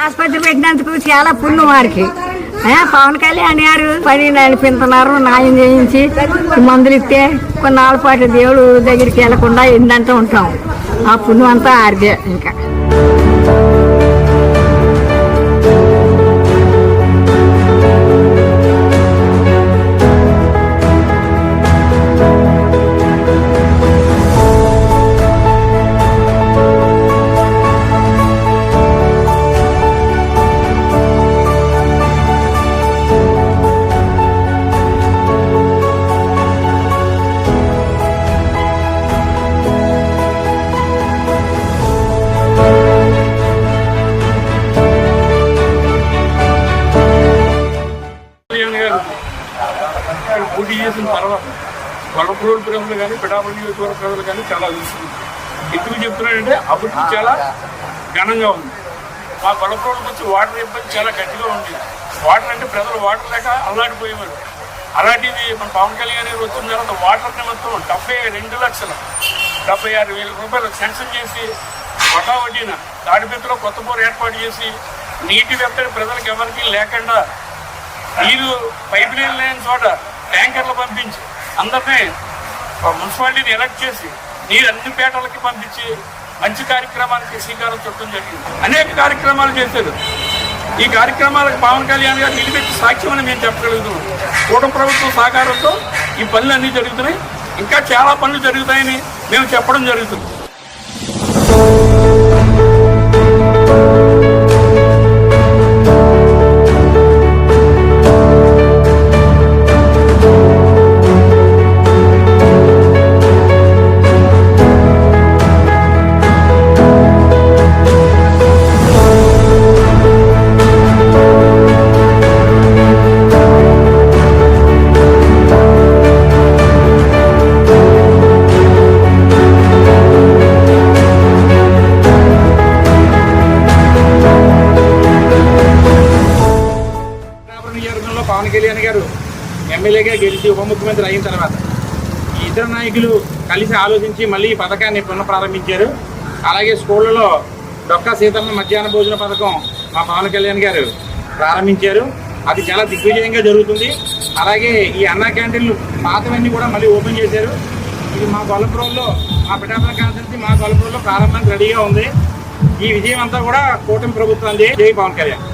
ఆసుపత్రి పెట్టినందుకు చాలా పుణ్యం వారికి. పవన్ కళ్యాణ్ గారు పని నడిపిస్తున్నారు, న్యాయం చేయించి మందులు ఇస్తే కొన్నాళ్ళ పాటు దేవుడు దగ్గరికి వెళ్లకుండా ఏందంటూ ఉంటాం. ఆ పుణ్యం అంతా ఆరిదే. ఇంకా పోటీ చేసిన తర్వాత గొల్లప్రోలు ప్రజలు కానీ పిఠాపురం నియోజకవర్గ ప్రజలు కానీ చాలా చూస్తుంది. ఎందుకు చెప్తున్నాడంటే అభివృద్ధి చాలా ఘనంగా ఉంది. మా గొల్లప్రోలకు వచ్చి వాటర్ ఇబ్బంది చాలా గట్టిగా ఉంది. వాటర్ అంటే ప్రజలు వాటర్ లేక అల్లాడిపోయేవారు. అలాంటిది మన పవన్ కళ్యాణ్ గారు వచ్చిన తర్వాత వాటర్ నిమిత్తం 72,76,000 రూపాయలు శాంక్షన్ చేసి వటా వడ్డీన తాడిపెత్తలో కొత్త బోర్ ఏర్పాటు చేసి నీటి వెత్తడి ప్రజలకు ఎవరికి లేకుండా నీరు పైప్ లైన్ లేని చోట ట్యాంకర్లు పంపించి అందరినీ మున్సిపాలిటీని ఎలక్ట్ చేసి నీరు అన్ని పేటలకి పంపించి మంచి కార్యక్రమానికి శ్రీకారం చుట్టడం జరిగింది. అనేక కార్యక్రమాలు చేశారు. ఈ కార్యక్రమాలకు పవన్ కళ్యాణ్ గారు నిలబెట్టి సాక్ష్యం అని మేము చెప్పగలుగుతున్నాం. కూటమి ప్రభుత్వం సహకారంతో ఈ పనులు అన్నీ జరుగుతున్నాయి. ఇంకా చాలా పనులు జరుగుతాయని మేము చెప్పడం జరుగుతుంది. పవన్ కళ్యాణ్ గారు ఎమ్మెల్యేగా గెలిచి ఉప ముఖ్యమంత్రి అయిన తర్వాత ఈ ఇద్దరు నాయకులు కలిసి ఆలోచించి మళ్ళీ ఈ పథకాన్ని పునఃప్రారంభించారు. అలాగే స్కూళ్ళలో డొక్కా సీతమ్మ మధ్యాహ్న భోజన పథకం మా పవన్ కళ్యాణ్ గారు ప్రారంభించారు. అది చాలా దిగ్విజయంగా జరుగుతుంది. అలాగే ఈ అన్నా క్యాంటీన్లు పాతవన్నీ కూడా మళ్ళీ ఓపెన్ చేశారు. ఇది మా గొల్లపురంలో మా పిఠాపురం కాన్స్టిట్యున్సీ మా గొల్లపురంలో ప్రారంభానికి రెడీగా ఉంది. ఈ విజయం అంతా కూడా కూటమి ప్రభుత్వం. జై పవన్ కళ్యాణ్.